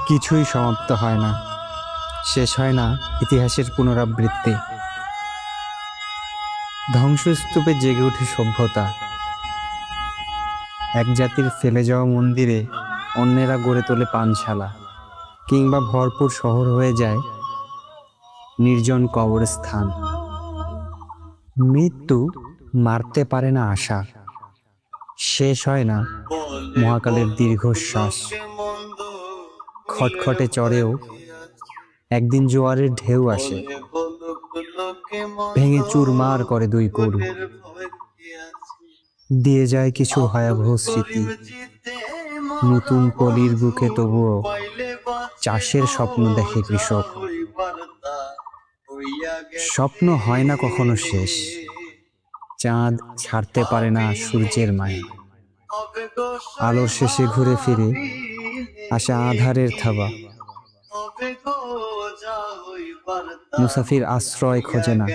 কিছুই সমাপ্ত হয় না, শেষ হয় না ইতিহাসের পুনরাবৃত্তি। ধ্বংসস্তূপে জেগে ওঠে সভ্যতা, এক জাতির ফেলে যাওয়া মন্দিরে অন্যেরা গড়ে তোলে পানশালা, কিংবা ভরপুর শহর হয়ে যায় নির্জন কবরস্থান। মৃত্যু মারতে পারে না আশা, শেষ হয় না মহাকালের দীর্ঘশ্বাস। খটখটে চড়েও একদিন জোয়ারের ঢেউ আসে, ভেঙে চুরমার করে দুই করু, দিয়ে যায় কিছু ভয়াবহ স্মৃতি। নতুন পলির বুকে তবুও চাষের স্বপ্ন দেখে কৃষক। স্বপ্ন হয় না কখনো শেষ, চাঁদ ছাড়তে পারে না সূর্যের মায়া। আলোর শেষে ঘুরে ফিরে আসে আঁধারের থাবা। মুসাফির আশ্রয় খোঁজে না,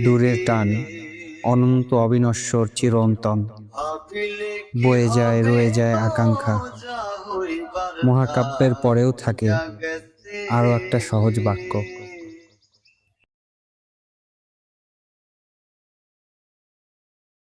দূরের টান, অনন্ত অবিনশ্বর চিরন্তন। বয়ে যায় রয়ে যায় আকাঙ্ক্ষা। মহাকাব্যের পরেও থাকে আরো একটা সহজ বাক্য,